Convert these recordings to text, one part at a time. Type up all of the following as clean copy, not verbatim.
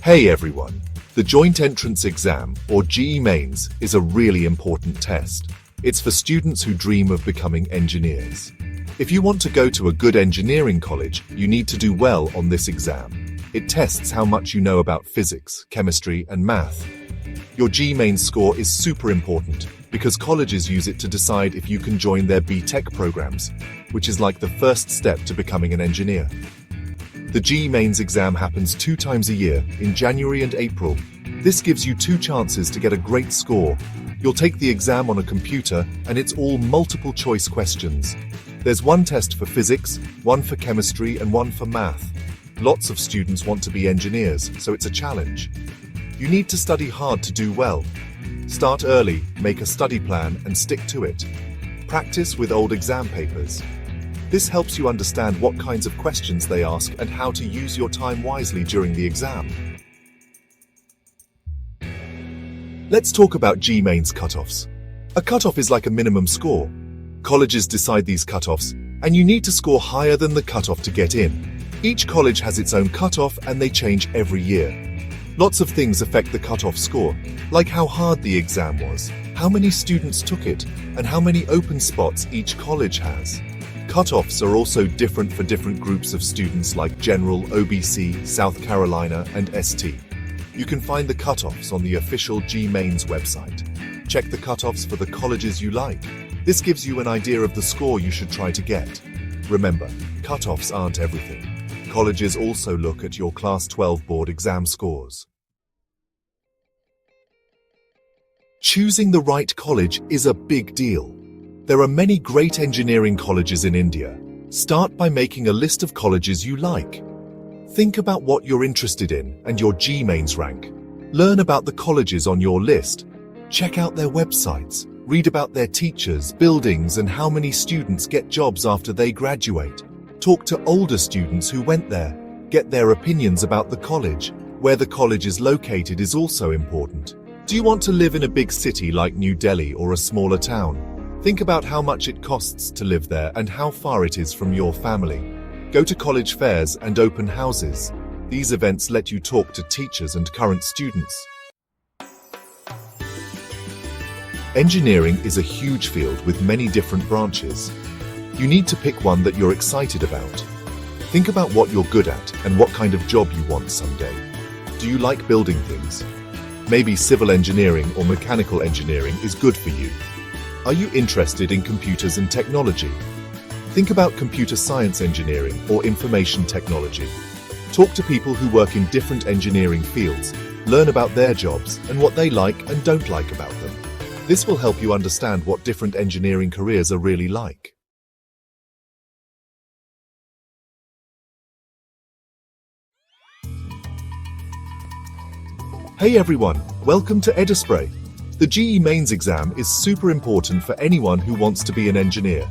Hey everyone! The Joint Entrance Exam, or JEE Mains, is a really important test. It's for students who dream of becoming engineers. If you want to go to a good engineering college, you need to do well on this exam. It tests how much you know about physics, chemistry, and math. Your JEE Mains score is super important because colleges use it to decide if you can join their B.Tech programs, which is like the first step to becoming an engineer. The JEE Mains exam happens 2 times a year, in January and April. This gives you 2 chances to get a great score. You'll take the exam on a computer, and it's all multiple choice questions. There's 1 test for physics, 1 for chemistry, and 1 for math. Lots of students want to be engineers, so it's a challenge. You need to study hard to do well. Start early, make a study plan, and stick to it. Practice with old exam papers. This helps you understand what kinds of questions they ask and how to use your time wisely during the exam. Let's talk about JEE Mains cutoffs. A cutoff is like a minimum score. Colleges decide these cutoffs, and you need to score higher than the cutoff to get in. Each college has its own cutoff, and they change every year. Lots of things affect the cutoff score, like how hard the exam was, how many students took it, and how many open spots each college has. Cutoffs are also different for different groups of students like General, OBC, South Carolina, and ST. You can find the cutoffs on the official JEE Mains website. Check the cutoffs for the colleges you like. This gives you an idea of the score you should try to get. Remember, cutoffs aren't everything. Colleges also look at your Class 12 board exam scores. Choosing the right college is a big deal. There are many great engineering colleges in India. Start by making a list of colleges you like. Think about what you're interested in and your JEE Mains rank. Learn about the colleges on your list. Check out their websites. Read about their teachers, buildings, and how many students get jobs after they graduate. Talk to older students who went there. Get their opinions about the college. Where the college is located is also important. Do you want to live in a big city like New Delhi or a smaller town? Think about how much it costs to live there and how far it is from your family. Go to college fairs and open houses. These events let you talk to teachers and current students. Engineering is a huge field with many different branches. You need to pick one that you're excited about. Think about what you're good at and what kind of job you want someday. Do you like building things? Maybe civil engineering or mechanical engineering is good for you. Are you interested in computers and technology? Think about computer science engineering or information technology. Talk to people who work in different engineering fields, learn about their jobs and what they like and don't like about them. This will help you understand what different engineering careers are really like. Hey everyone, welcome to Eduspray. The JEE Mains exam is super important for anyone who wants to be an engineer.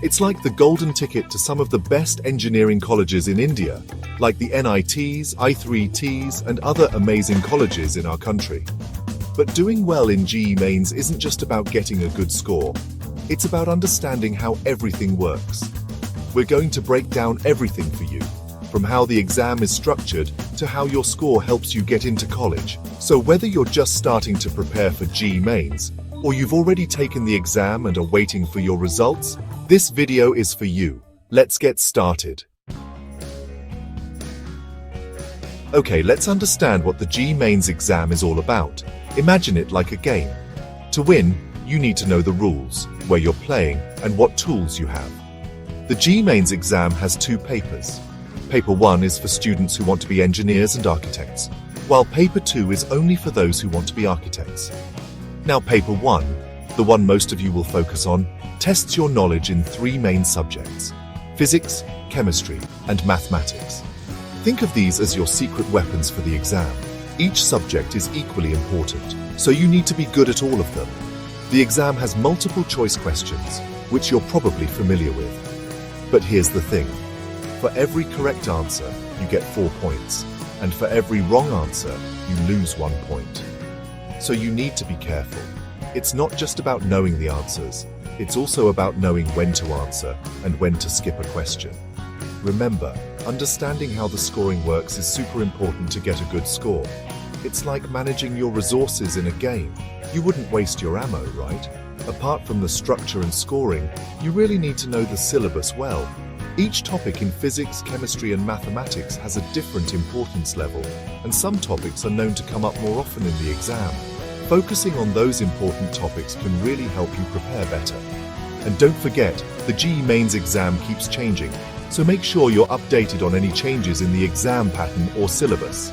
It's like the golden ticket to some of the best engineering colleges in India, like the NITs, I3Ts, and other amazing colleges in our country. But doing well in JEE Mains isn't just about getting a good score. It's about understanding how everything works. We're going to break down everything for you, from how the exam is structured to how your score helps you get into college. So whether you're just starting to prepare for JEE Mains, or you've already taken the exam and are waiting for your results, this video is for you. Let's get started. Okay, let's understand what the JEE Mains exam is all about. Imagine it like a game. To win, you need to know the rules, where you're playing, and what tools you have. The JEE Mains exam has 2 papers. Paper 1 is for students who want to be engineers and architects, while Paper 2 is only for those who want to be architects. Now, Paper 1, the one most of you will focus on, tests your knowledge in 3 main subjects: physics, chemistry, and mathematics. Think of these as your secret weapons for the exam. Each subject is equally important, so you need to be good at all of them. The exam has multiple choice questions, which you're probably familiar with. But here's the thing. For every correct answer, you get 4 points, and for every wrong answer, you lose 1 point. So you need to be careful. It's not just about knowing the answers, it's also about knowing when to answer and when to skip a question. Remember, understanding how the scoring works is super important to get a good score. It's like managing your resources in a game. You wouldn't waste your ammo, right? Apart from the structure and scoring, you really need to know the syllabus well. Each topic in physics, chemistry, and mathematics has a different importance level, and some topics are known to come up more often in the exam. Focusing on those important topics can really help you prepare better. And don't forget, the JEE Mains exam keeps changing, so make sure you're updated on any changes in the exam pattern or syllabus.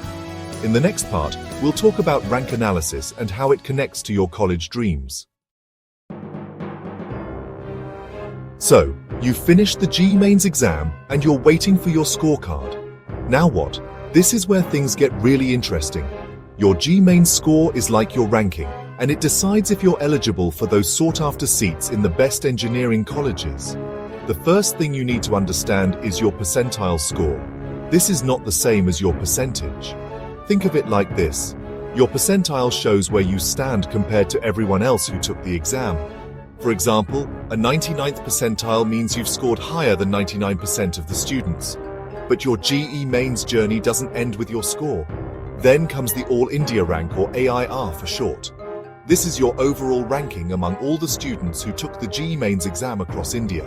In the next part, we'll talk about rank analysis and how it connects to your college dreams. So, you've finished the JEE Mains exam and you're waiting for your scorecard. Now what? This is where things get really interesting. Your JEE Mains score is like your ranking, and it decides if you're eligible for those sought-after seats in the best engineering colleges. The first thing you need to understand is your percentile score. This is not the same as your percentage. Think of it like this. Your percentile shows where you stand compared to everyone else who took the exam. For example, a 99th percentile means you've scored higher than 99% of the students. But your JEE Mains journey doesn't end with your score. Then comes the All India rank, or AIR for short. This is your overall ranking among all the students who took the JEE Mains exam across India.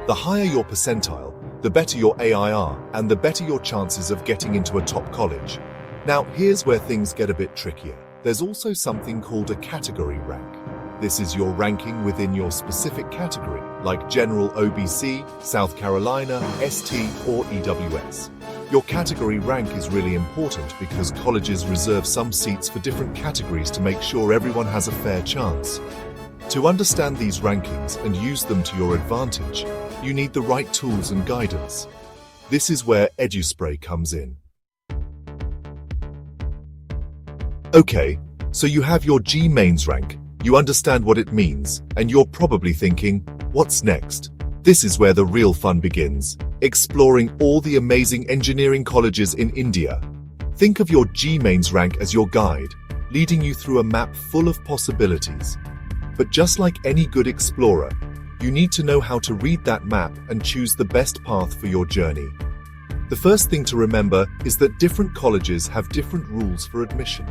The higher your percentile, the better your AIR, and the better your chances of getting into a top college. Now, here's where things get a bit trickier. There's also something called a category rank. This is your ranking within your specific category, like General OBC, South Carolina, ST, or EWS. Your category rank is really important because colleges reserve some seats for different categories to make sure everyone has a fair chance. To understand these rankings and use them to your advantage, you need the right tools and guidance. This is where EduSpray comes in. Okay, so you have your JEE Mains rank. You understand what it means, and you're probably thinking, what's next? This is where the real fun begins, exploring all the amazing engineering colleges in India. Think of your JEE Mains rank as your guide, leading you through a map full of possibilities. But just like any good explorer, you need to know how to read that map and choose the best path for your journey. The first thing to remember is that different colleges have different rules for admission.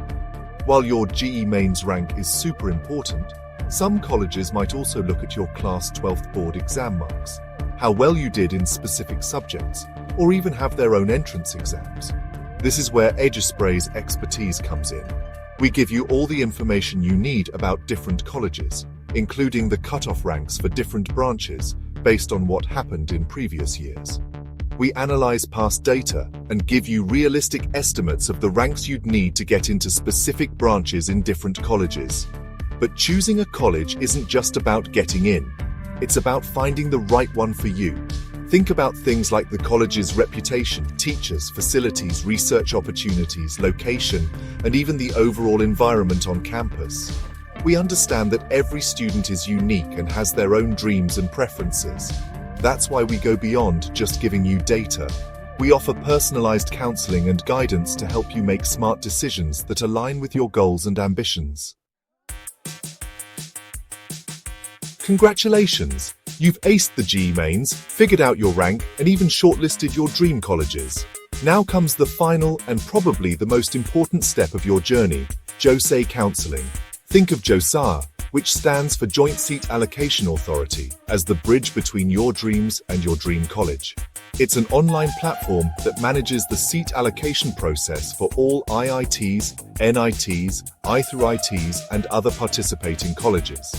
While your JEE Mains rank is super important, some colleges might also look at your Class 12th board exam marks, how well you did in specific subjects, or even have their own entrance exams. This is where EduSpray's expertise comes in. We give you all the information you need about different colleges, including the cutoff ranks for different branches based on what happened in previous years. We analyze past data and give you realistic estimates of the ranks you'd need to get into specific branches in different colleges. But choosing a college isn't just about getting in. It's about finding the right one for you. Think about things like the college's reputation, teachers, facilities, research opportunities, location, and even the overall environment on campus. We understand that every student is unique and has their own dreams and preferences. That's why we go beyond just giving you data. We offer personalized counseling and guidance to help you make smart decisions that align with your goals and ambitions. Congratulations! You've aced the JEE Mains, figured out your rank, and even shortlisted your dream colleges. Now comes the final and probably the most important step of your journey, JOSA counseling. Think of JOSA, which stands for Joint Seat Allocation Authority, as the bridge between your dreams and your dream college. It's an online platform that manages the seat allocation process for all IITs, NITs, I/ITs, and other participating colleges.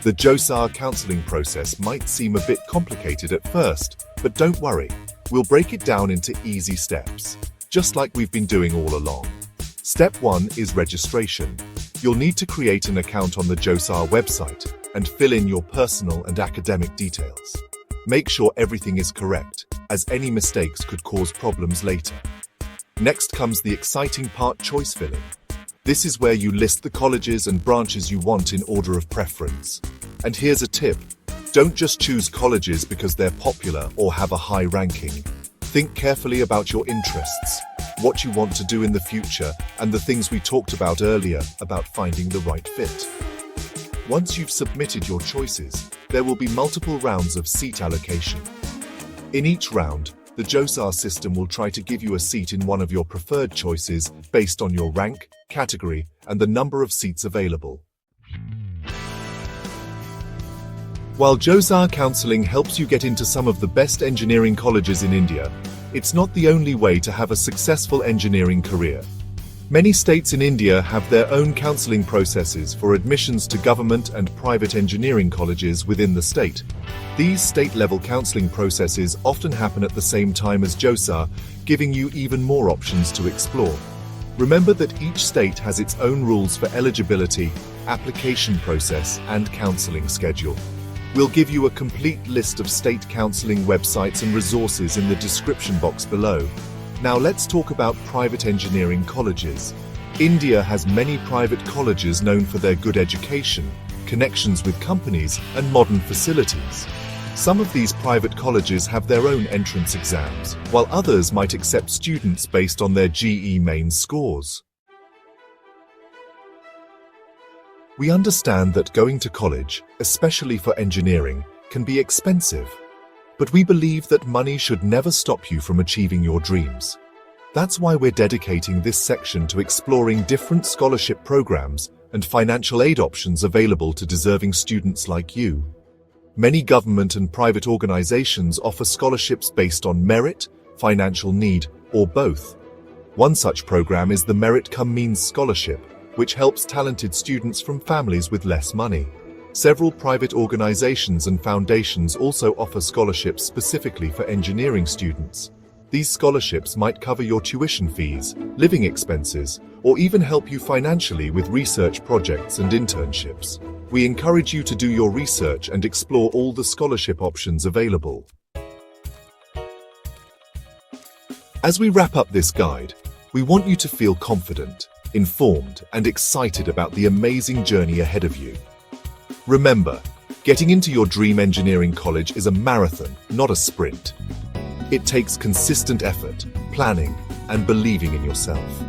The JOSA counseling process might seem a bit complicated at first, but don't worry, we'll break it down into easy steps, just like we've been doing all along. Step 1 is registration. You'll need to create an account on the JOSA website and fill in your personal and academic details. Make sure everything is correct, as any mistakes could cause problems later. Next comes the exciting part, choice filling. This is where you list the colleges and branches you want in order of preference. And here's a tip. Don't just choose colleges because they're popular or have a high ranking. Think carefully about your interests, what you want to do in the future, and the things we talked about earlier about finding the right fit. Once you've submitted your choices, there will be multiple rounds of seat allocation. In each round, The JEE system will try to give you a seat in one of your preferred choices based on your rank, category, and the number of seats available. While JEE counselling helps you get into some of the best engineering colleges in India, it's not the only way to have a successful engineering career. Many states in India have their own counselling processes for admissions to government and private engineering colleges within the state. These state-level counselling processes often happen at the same time as JEE, giving you even more options to explore. Remember that each state has its own rules for eligibility, application process, and counselling schedule. We'll give you a complete list of state counselling websites and resources in the description box below. Now let's talk about private engineering colleges. India has many private colleges known for their good education, connections with companies, and modern facilities. Some of these private colleges have their own entrance exams, while others might accept students based on their JEE Mains scores. We understand that going to college, especially for engineering, can be expensive. But we believe that money should never stop you from achieving your dreams. That's why we're dedicating this section to exploring different scholarship programs and financial aid options available to deserving students like you. Many government and private organizations offer scholarships based on merit, financial need, or both. One such program is the Merit-cum-Means Scholarship, which helps talented students from families with less money. Several private organizations and foundations also offer scholarships specifically for engineering students. These scholarships might cover your tuition fees, living expenses, or even help you financially with research projects and internships. We encourage you to do your research and explore all the scholarship options available. As we wrap up this guide, we want you to feel confident, informed, and excited about the amazing journey ahead of you. Remember, getting into your dream engineering college is a marathon, not a sprint. It takes consistent effort, planning, and believing in yourself.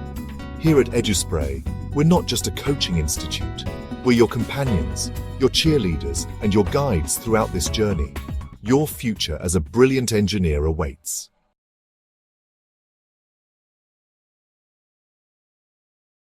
Here at EduSpray, we're not just a coaching institute. We're your companions, your cheerleaders, and your guides throughout this journey. Your future as a brilliant engineer awaits.